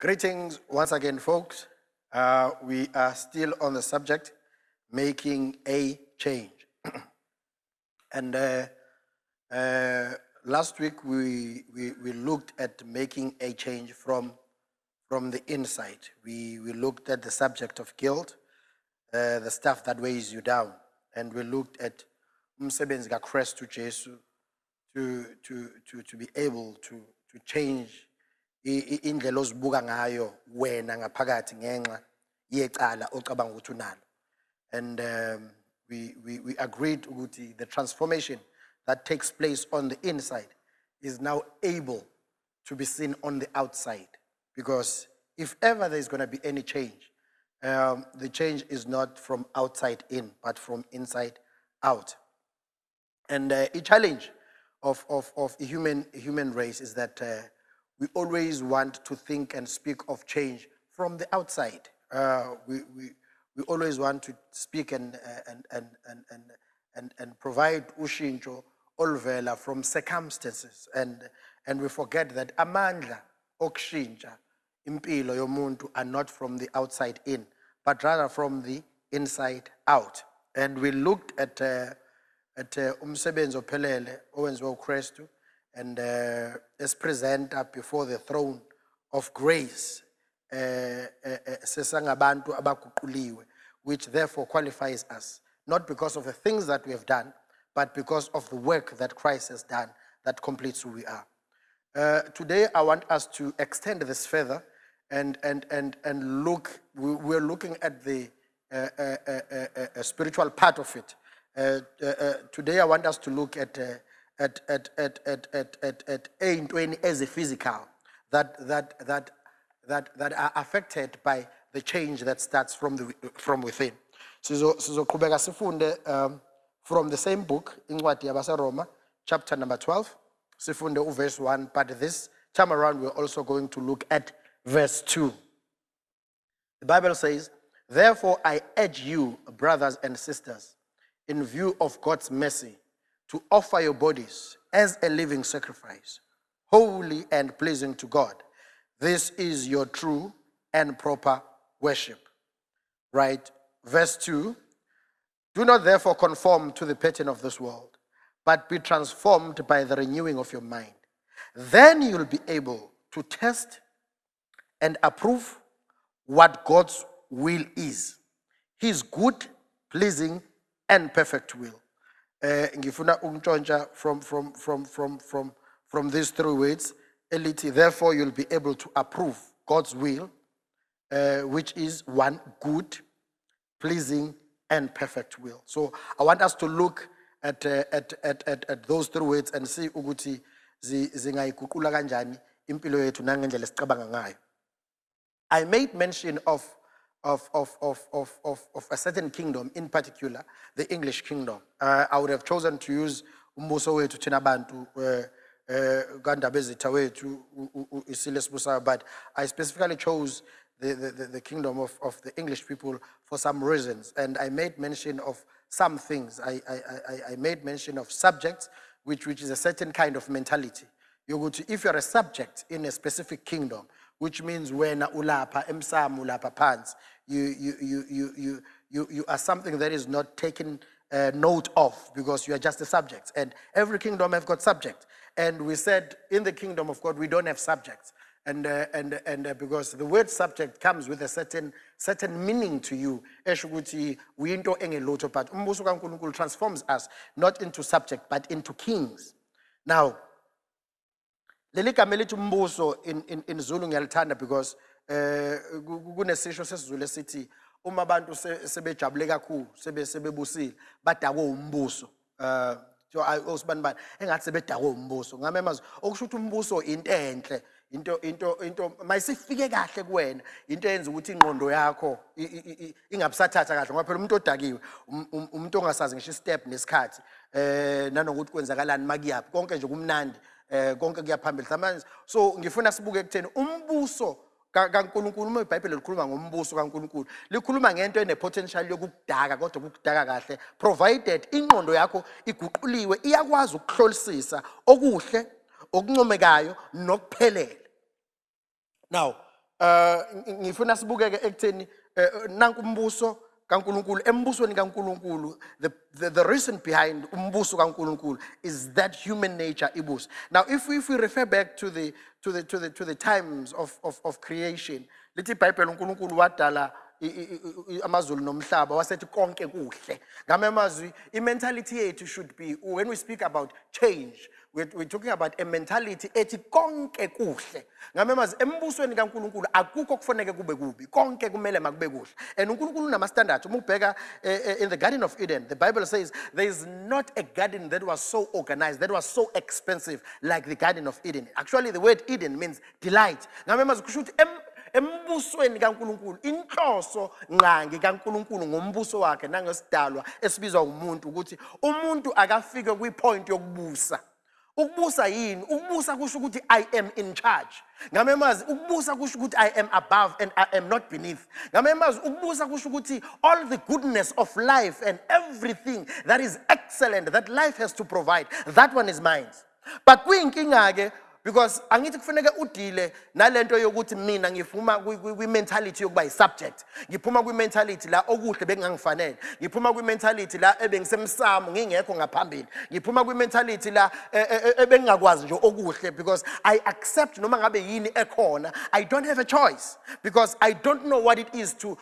Greetings once again, folks. We are still on the subject, making a change. And last week we looked at making a change from the inside. We looked at the subject of guilt, the stuff that weighs you down, and we looked at umsebenzi kaKristu Jesu to be able to change indlela ozibuka ngayo wena ngaphakathi ngenxa yecala ocabanga ukuthi unalo. And we agreed ukuthi the transformation that takes place on the inside is now able to be seen on the outside, because if ever there's going to be any change, the change is not from outside in but from inside out. And a challenge of the human race is that we always want to think and speak of change from the outside. We always want to speak and provide ushintsho olvela from circumstances, and we forget that amandla okushintsha impilo yomuntu are not from the outside in, but rather from the inside out. And we looked at umsebenzi ophelele owenziwa uKristu, and is presented before the throne of grace, sesangabantu abaguquliwe, which therefore qualifies us, not because of the things that we have done, but because of the work that Christ has done that completes who we are. Today I want us to extend this further and look. We're looking at the spiritual part of it. Today I want us to look at into as a physical that are affected by the change that starts from within. Sizoqhubeka sifunde from the same book, incwadi yabaseRoma, chapter number 12. Sifunde verse 1, but this time around we're also going to look at verse 2. The Bible says, "Therefore I urge you, brothers and sisters, in view of God's mercy, to offer your bodies as a living sacrifice, holy and pleasing to God. This is your true and proper worship." Right? Verse 2, "Do not therefore conform to the pattern of this world, but be transformed by the renewing of your mind. Then you'll be able to test and approve what God's will is, his good, pleasing, and perfect will." Ngifuna ukuntshontsha from these three words, elithi, therefore you'll be able to approve God's will, which is one, good, pleasing, and perfect will. So I want us to look at those three words and see ukuthi zingayiguqula kanjani impilo yethu nangendlela esicabanga ngayo. I made mention of a certain kingdom, in particular, the English kingdom. I would have chosen to use umbuso wethu thina bantu kandaba ezitha wethu isilesibusayo, but I specifically chose the kingdom of the English people for some reasons, and I made mention of some things. I made mention of subjects, which is a certain kind of mentality. If you're a subject in a specific kingdom, which means when ulapa emsam ulapa pants, you are something that is not taken note of, because you are just a subject. And every kingdom have got subject. And we said in the kingdom of God we don't have subjects, and because the word subject comes with a certain meaning to you. Eshukuthi uyinto engelutho, but umbuso kaNkulunkulu transforms us not into subject but into kings. Now, leli gama elithi umbuso in Zulu ngiyalithanda, because kunesisho sesiZulu esithi uma abantu sebejabule kakhulu sebebusile badakwe umbuso. So I also ban engathi sebedakwe umbuso ngamema okusho ukuthi umbuso into enhle, into mayisifike kahle kuwena, into eyenza ukuthi ingqondo yakho ingabusathatha kahle, ngoba phela umuntu odakiwe umuntu ongasazi ngisho step nesikhathi nanokuthi kwenzakalani makuyaphi, konke nje kumnandi, konke kuyaphambili manje. So ngifuna sibuke ekutheni umbuso kaNkulunkulu. Uma iBhayibheli likhuluma ngombuso kaNkulunkulu likhuluma ngento enepotential yokudaka, kodwa ukudaka kahle provided ingqondo yakho iguquliwe, iyakwazi ukuhlolisisa okuhle, okuncomekayo nokuphelele. Now, ngifuna sibukeke ekutheni nanku umbuso kaNkulunkulu embusweni kaNkulunkulu the reason behind umbuso kaNkulunkulu is that human nature ibus. Now if we refer back to the times of creation, lithi iBhayibheli uNkulunkulu wadala amazulu nomhlaba wasethi konke kuhle. Ngame amazwi imentality yethu should be, when we speak about change, we're talking about a mentality ethi konke kuhle. Ngame amazwi embusweni kaNkulunkulu akukho kufanele kube kubi, konke kumele makube kuhle. And uNkulunkulu nama standards. Uma ubheka in the Garden of Eden, the Bible says there is not a garden that was so organized, that was so expensive like the Garden of Eden. Actually the word Eden means delight. Ngame amazwi kusho ukuthi embusweni kaNkulunkulu inhloso nqangi kaNkulunkulu ngombuso wakhe nangesidalwa esibizwa umuntu ukuthi umuntu akafike kwipoint yokubusa. Ukubusa yini? Ukubusa kusho ukuthi I am in charge. Ngame mazi ukubusa kusho ukuthi I am above and I am not beneath. Ngame mazi ukubusa kusho ukuthi all the goodness of life and everything that is excellent that life has to provide, that one is mine. But kuyinkinga ke, because angithi kufanele udile nalento yokuthi mina ngifuma kwi mentality yokuba subject, ngiphuma kwi mentality la okuhle bengingangifanele, ngiphuma kwi mentality la ebengisemsamo ngingekho ngaphambili, ngiphuma kwi mentality la ebengingakwazi nje okuhle, because I accept noma ngabe yini ekhona, I don't have a choice, because I don't know what it is to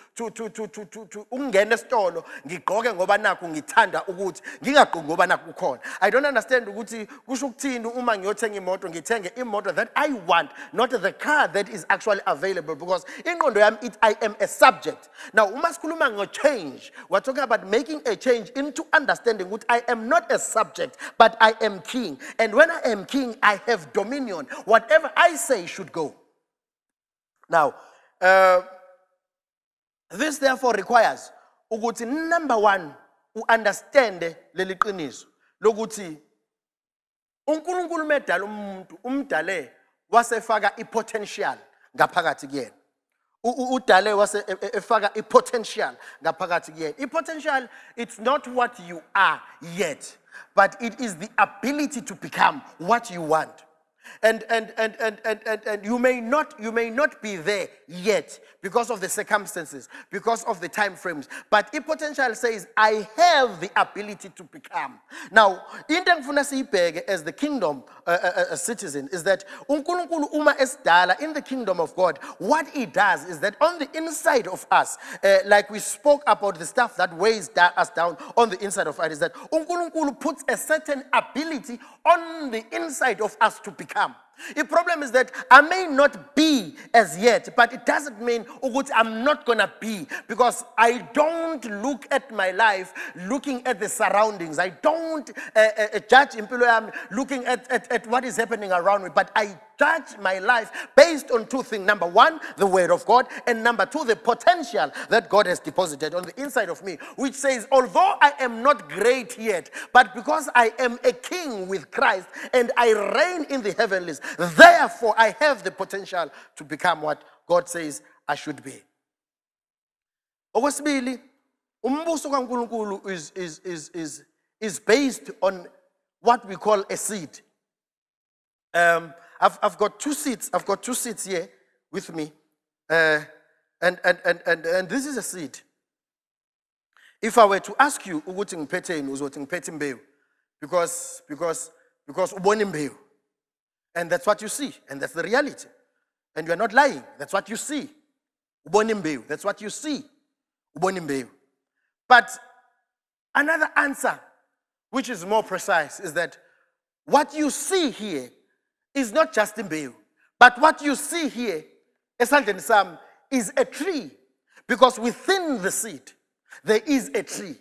ungena esitolo ngigqoke ngoba nakho ngithanda ukuthi ngingagqoki ngoba nakho kukhona. I don't understand ukuthi kusho ukuthini uma ngiyothenga imoto ngithenge imoto that I want, not the car that is actually available, because ingqondo yami I am a subject. Now uma sikhuluma ngo change, we're talking about making a change into understanding that I am not a subject but I am king, and when I am king I have dominion. Whatever I say should go. Now this therefore requires ukuthi number one understand leli qiniso lokuthi uNkulunkulu medala umuntu umdale wasefaka ipotential ngaphakathi kuyena. Udale wasefaka ipotential ngaphakathi kuyena. Ipotential, it's not what you are yet, but it is the ability to become what you want. And you may not be there yet because of the circumstances, because of the time frames. But potential says, I have the ability to become. Now, into engifuna siyibheke as the kingdom citizen is that uNkulunkulu uma esidala in the kingdom of God, what he does is that on the inside of us, like we spoke about the stuff that weighs us down on the inside of us, is that uNkulunkulu puts a certain ability on the inside of us to become. The problem is that I may not be as yet, but it doesn't mean I'm not gonna be, because I don't look at my life looking at the surroundings. I don't judge impilo yami looking at what is happening around me, but I judge my life based on two things. Number one, the word of God, and number two, the potential that God has deposited on the inside of me, which says, although I am not great yet, but because I am a king with Christ and I reign in the heavenlies, therefore I have the potential to become what God says I should be. Okwesibili, umbuso kaNkulunkulu is based on what we call a seed. I've got two seeds. I've got two seeds here with me, and this is a seed. If I were to ask you, ukuthi ngiphethe yini, uzothi ngiphethe imbewu, because ubona imbewu, and that's what you see, and that's the reality, and you are not lying. That's what you see. Ubona imbewu. That's what you see. Ubona imbewu. But another answer, which is more precise, is that what you see here is not just imbewu, but what you see here, esandleni sami, is a tree, because within the seed there is a tree.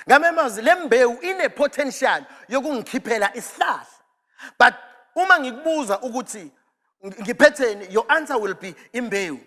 Ngamemazi lembewu ine potential yokungikhiphela isihlahla. But uma ngikubuza ukuthi ngiphetheni, your answer will be imbewu.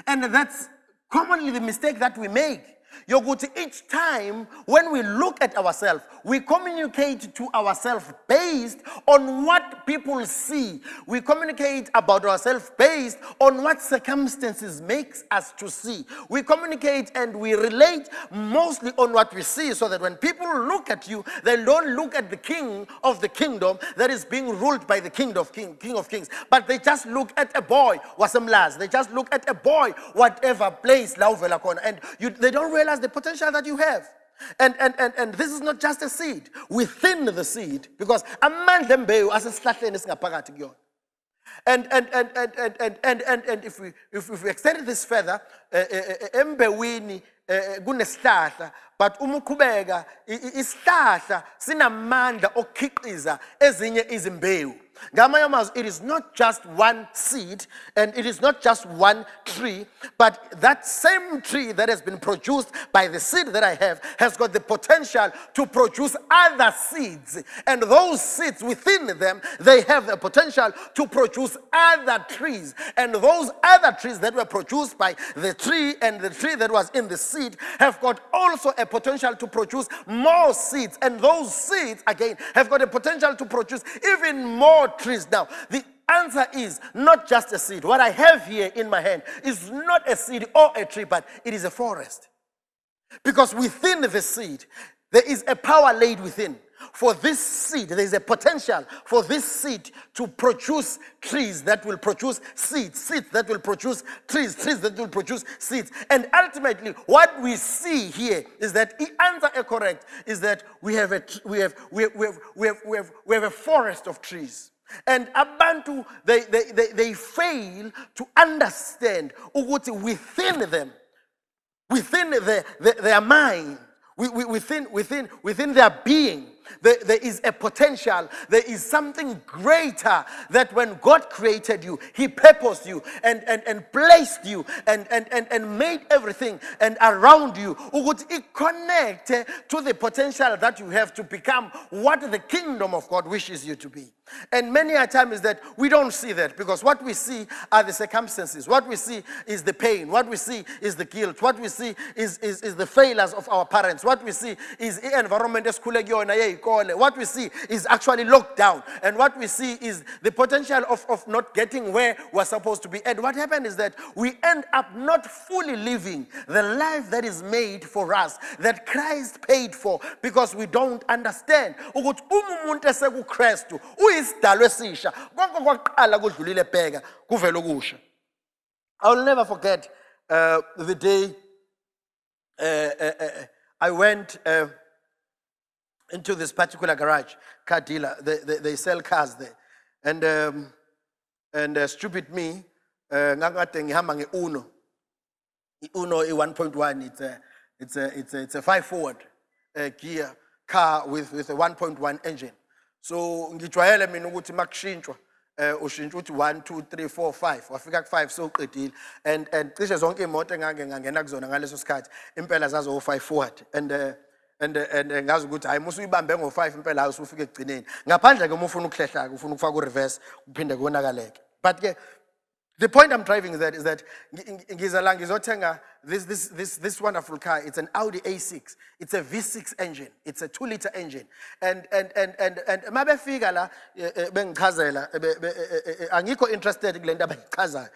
And that's commonly the mistake that we make. yokuthi each time when we look at ourselves, we communicate to ourselves based on what people see. We communicate about ourselves based on what circumstances makes us to see. We communicate and we relate mostly on what we see, so that when people look at you, they don't look at the king of the kingdom that is being ruled by the king of kings, but they just look at a boy wasemlazi. They just look at a boy whatever place la uvela khona, and they don't realize the potential that you have. And this is not just a seed. Within the seed, because amandla embewu asesihlahleni esingaphakathi kuyona. And if we extend this further, embewini kunesihlahla, but uma uqhubeka isihlahla sinamandla okukhiqiza ezinye izimbewu. It is not just one seed and it is not just one tree, but that same tree that has been produced by the seed that I have has got the potential to produce other seeds. And those seeds within them, they have the potential to produce other trees. And those other trees that were produced by the tree and the tree that was in the seed have got also a potential to produce more seeds. And those seeds, again, have got a potential to produce even more trees. Now, the answer is not just a seed. What I have here in my hand is not a seed or a tree, but it is a forest. Because within the seed, there is a power laid within. For this seed, there is a potential for this seed to produce trees that will produce seeds, seeds that will produce trees, trees that will produce seeds. And ultimately, what we see here is that the answer is correct, is that we have a forest of trees. And abantu, they fail to understand within them, within their mind, within their being, there is a potential. There is something greater that when God created you, He purposed you and placed you and made everything and around you. It connect to the potential that you have to become what the kingdom of God wishes you to be. And many a time is that we don't see that, because what we see are the circumstances. What we see is the pain. What we see is the guilt. What we see is the failures of our parents. What we see is the environment. What we see is actually locked down. And what we see is the potential of not getting where we're supposed to be. And what happened is that we end up not fully living the life that is made for us, that Christ paid for, because we don't understand. I will never forget the day I went into this particular garage, car dealer. They sell cars there. And stupid me, ngakade ngihamba nge-Uno. I-Uno 1.1, it's a 5-forward gear car with a 1.1 engine. So ngijwayele mina ukuthi makushintshwa ushintsha uthi 1 2 3 4 5 wafika ku5 so uqedile, and cishe zonke imoto engake ngangena kuzona ngaleso sikhathi impela zazo 5 forward and ngazi ukuthi hayi musu uyibambe ngo5 impela hayi usufike egcineni, ngaphandle ke uma ufuna ukuhlehla ufuna ukufaka ureverse kuphinde kubonakaleke. But ke the point I'm driving is that ngizala ngizothenga this wonderful car. It's an Audi A6. It's a V6 engine. It's a 2-liter engine. And mabefika la bengichazela angikho interested kule ndaba ngichaza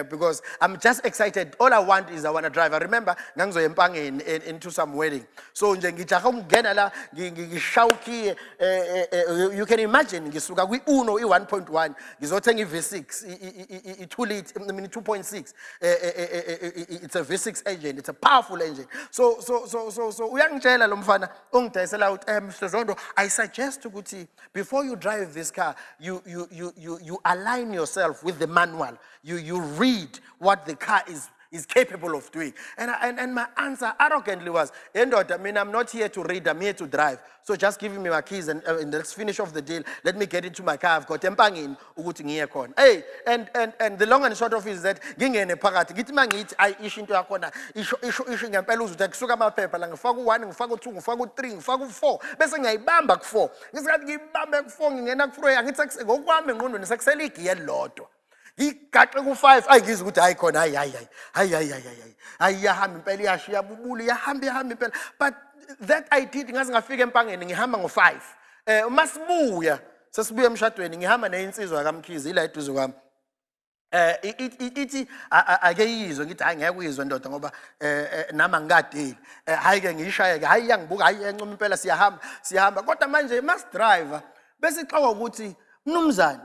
because I'm just excited. All I want is I want to drive. I remember ngangizoya empangeni into some wedding. So nje ngijaha ukungena la ngishawuki, you can imagine ngisuka kwi-Uno i1.1 ngizothenga i-V6 i2 I mean 2.6. It's a V6 engine. It's a powerful engine. So uyangitshela lo mfana ongidayisela uthi Mr. Zondo, I suggest ukuthi before you drive this car, you align yourself with the manual. You read what the car is capable of doing. And my answer arrogantly was, I mean, I'm not here to read, I'm here to drive. So just give me my keys and let's finish off the deal. Let me get into my car. I've got empangin ukuthi ngiye khona. Hey, and the long and short of it is that ngingene phakathi ngithi mangithi ayi isho into yakhona isho ngempela uzuthi kusuka amaphepha la ngifaka u1 ngifaka u2 ngifaka u3 ngifaka u4 bese ngiyayibamba ku4 ngisathi ngiyibambe ku4 ngingena ku3 angithi ngokwami engqondweni sekusela igiye lodwa. Ngigaxe ku-5 ayingizwa ukuthi hayi khona hayi yahamba impela iyashiya bubule yahamba impela. But that I did ngaze ngafika empangeni ngihamba ngo-5. Masibuya sesibuya emshadweni ngihamba neyinsizwa kaMkhize ila eduze kwami. Ithi ake yizwe ngithi hayi ngeke uyizwe ndoda ngoba nama ngikadeli hayi ke ngiyishaye ke hayi yangibuka hayi encoma impela siyahamba kodwa manje mas driver bese ixoxa ukuthi mnumzane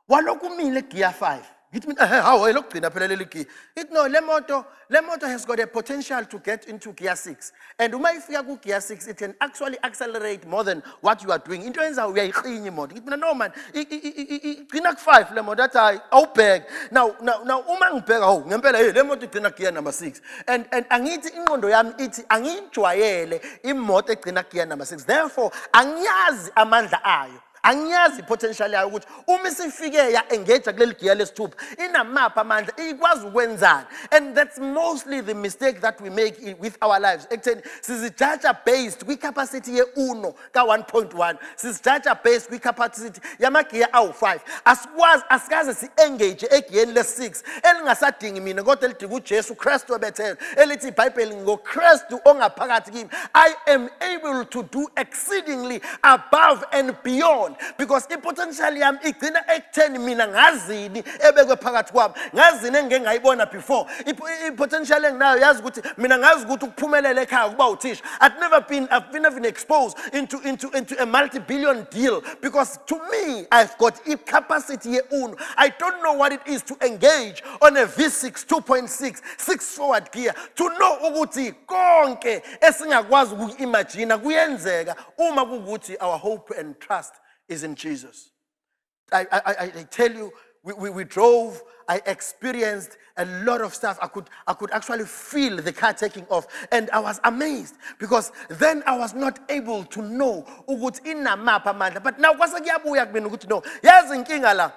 walokhu umile gear 5 ngithi mina hawo lokugcina phela leli gear ithi no le moto has got a potential to get into gear 6 and uma ifika ku gear 6 it can actually accelerate more than what you are doing into yenza uyayiqhinya imoto ngithi mina no man igcina ku 5 le moto athi hayi awubheke now uma ngibheka ngempela le moto igcina gear number 6 and angithi inqondo yami ithi angijwayele imoto egcina gear number 6 therefore angiyazi amandla ayo angiyazi potential yayo ukuthi uma sifike ya engage kuleli gear lesithupha inamapha amandla ikwazi ukwenzana. And that's mostly the mistake that we make with our lives ekutheni sizijudge based kwi capacity ye uno ka 1.1 sizijudge based kwi capacity yama gear awu5 asikaze si engage egiyeni le6 elingasadingi mina kodwa elidinga uJesu Kristu obethele elithi iBhayibheli ngoKristu ongaphakathi kimi I am able to do exceedingly above and beyond. Because i-potential yami igcina ekutheni mina ngazini ebekwe phakathi kwami ngazini engeke ngayibona before i-potential enginayo yazi ukuthi mina ngazi ukuthi ukuphumelela ekhaya kuba uthisha I've never been exposed into a multi-billion deal because to me I've got a capacity ye uno. I don't know what it is to engage on a V6 2.6 6 forward gear to know ukuthi konke esingakwazi ukuimagine kuyenzeka uma kukuthi our hope and trust is in Jesus. I tell you, we drove, I experienced a lot of stuff. I could actually feel the car taking off. And I was amazed because then I was not able to know ukuthi inamapha amandla. But now kwase kuyabuya kumina ukuthi no. Yazi inkinga la.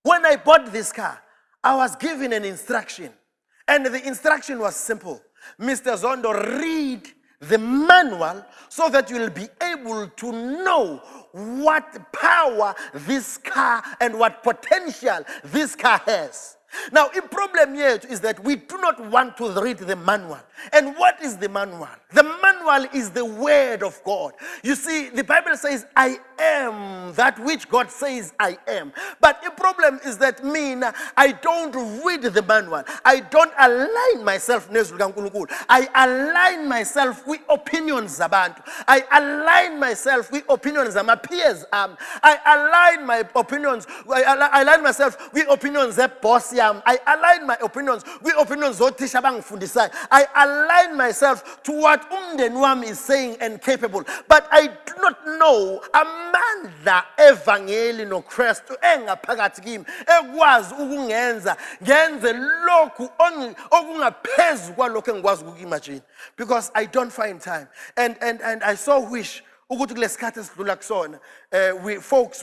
When I bought this car, I was given an instruction. And the instruction was simple. Mr. Zondo, read the manual so that you will be able to know what power this car and what potential this car has. Now, the problem here is that we do not want to read the manual. And what is the manual? The manual is the word of God. You see, the Bible says, I am that which God says I am. But the problem is that I don't read the manual. I don't align myself. I align myself with opinions zabantu. I align myself with opinions of my peers. I align my opinions. I align myself with opinions of boss. I align my opinions with opinions of Tisha Bangfundisai. I align myself to what umndeni wami is saying and capable. But I do not know amandla evangeli no Kristu engaphakathi kimi ekwazi ukungenza ngenze lokhu okungaphezu kwalokho engikwazi ukimagine because I don't find time and I so wish ukuthi kulesikhathi esidlula kusona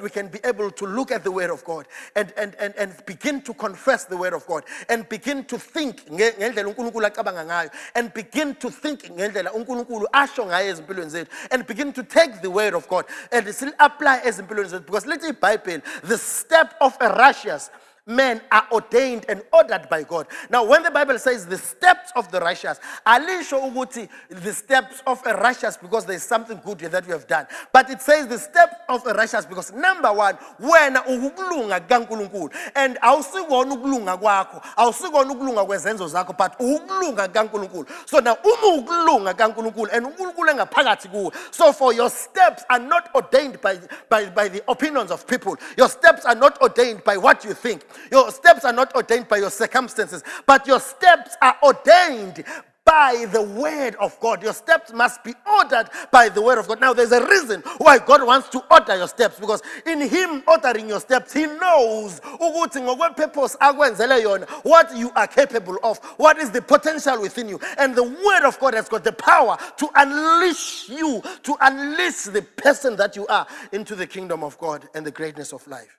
we can be able to look at the word of God and begin to confess the word of God and begin to think ngendlela uNkulunkulu acabanga ngayo and begin to think ngendlela uNkulunkulu asho ngayo ezimpilweni zethu and begin to take the word of God and still apply ezimpilweni zethu because let's iBhayibheli the step of a righteous men are ordained and ordered by God. Now, when the Bible says the steps of the righteous, alisho ukuthi the steps of a righteous because there is something good that we have done. But it says the steps of a righteous because number one, wena ukulunga kaNkulunkulu and awusikona ukulunga kwakho, awusikona ukulunga kwezenzo zakho, but ukulunga kaNkulunkulu. So now ukulunga kaNkulunkulu and uNkulunkulu engaphakathi kuwe. So for your steps are not ordained by the opinions of people. Your steps are not ordained by what you think. Your steps are not ordained by your circumstances, but your steps are ordained by the word of God. Your steps must be ordered by the word of God. Now, there's a reason why God wants to order your steps, because in Him ordering your steps, He knows what you are capable of, what is the potential within you. And the word of God has got the power to unleash you, to unleash the person that you are into the kingdom of God and the greatness of life.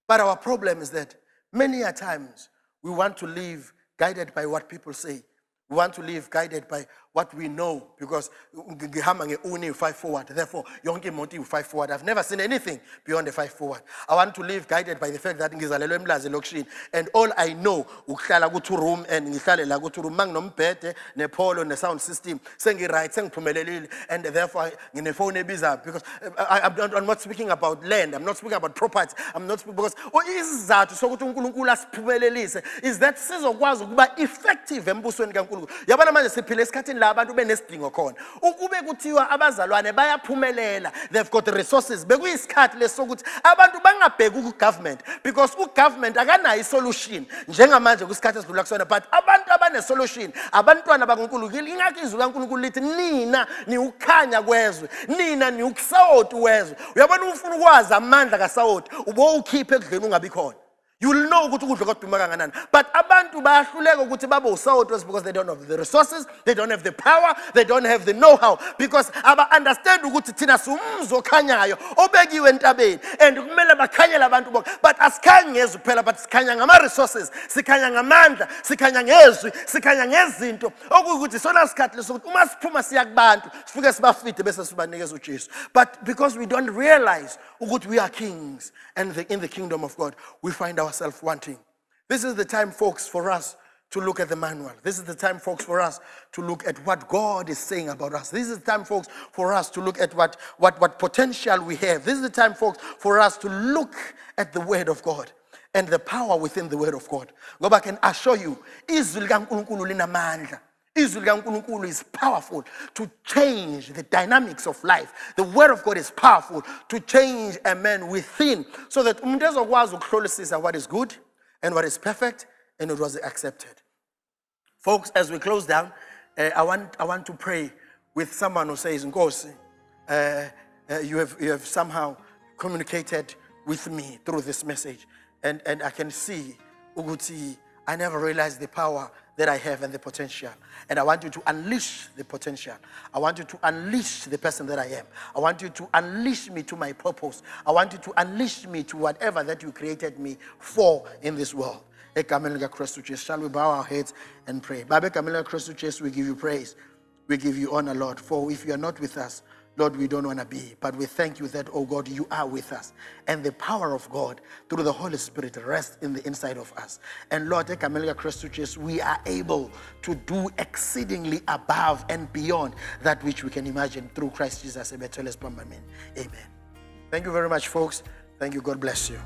But our problem is that many a times we want to live guided by what people say. We want to live guided by what we know, because ngihamba nge-uni 5 forward, therefore yonke imoto 5 forward. I've never seen anything beyond the 5 forward. I want to live guided by the fact that ngizalelwe eMlazi elokishini, and all I know ukuhlala ku-2 room and ngihlale la ku-2 room manginombhede nepolo ne-sound system sengi-right sengiphumelelile, and therefore nginefone ebizayo, because I'm not speaking about land, I'm not speaking about property, I'm not speaking, because isizathu sokuthi uNkulunkulu asiphumelelise is that sizokwazi ukuba effective embusweni kaNkulunkulu. Yabona manje siphila esikhathini la abantu benesidingo khona, ukube kuthiwa abazalwane bayaphumelela, they've got the resources, bekuyisikhathi lesokuthi abantu bangabheki ku-government, because u-government akanayo isolution njengamanje kwisikhathi esidlula kusona, but abantu abane-solution abantwana bakaNkulunkulu. Ingakho izwi kaNkulunkulu lithi nina niukhanya kwezwe, nina niukusawoti wezwe. Uyabona ufuna ukwazi amandla kasawoti ubo ukhiphe ekudleni ungabi khona, you will know ukuthi ukudla koduma kanganani. But abantu bayahluleka ukuthi babe usawoti because they don't have the resources, they don't have the power, they don't have the know-how, because aba understand ukuthi thina sumzi okhanyayo obekiwe entabeni and kumele bakhanyele abantu bonke. But asikhanyi ngezwi kuphela, but sikhanya ngama-resources, sikhanya ngamandla, sikhanya ngezwi, sikhanya ngezinto okuyukuthi sona sikhathi lesokuthi uma siphuma siya kubantu sifike sibafide bese sibanikeza uJesu. But because we don't realize ukuthi we are kings, and in the kingdom of God we find ourselves wanting. This is the time, folks, for us to look at the manual. This is the time, folks, for us to look at what God is saying about us. This is the time, folks, for us to look at what potential we have. This is the time, folks, for us to look at the Word of God and the power within the Word of God. Go back and assure you, izwi likaNkulunkulu linamandla. Izwi likaNkulunkulu is powerful to change the dynamics of life. The Word of God is powerful to change a man within, so that umuntu ezokwazi ukuhlolisisa what is good and what is perfect and what was accepted. Folks, as we close down, I want to pray with someone who says, Nkosi, you have somehow communicated with me through this message, and I can see ukuthi I never realized the power that I have and the potential. And I want you to unleash the potential. I want you to unleash the person that I am. I want you to unleash me to my purpose. I want you to unleash me to whatever that you created me for in this world. Shall we bow our heads and pray? Baba Kamila Christ Jesus, we give you praise. We give you honor, Lord. For if you are not with us, Lord, we don't want to be. But we thank you that, oh God, you are with us. And the power of God through the Holy Spirit rests in the inside of us. And Lord, we are able to do exceedingly above and beyond that which we can imagine through Christ Jesus. Amen. Thank you very much, folks. Thank you. God bless you.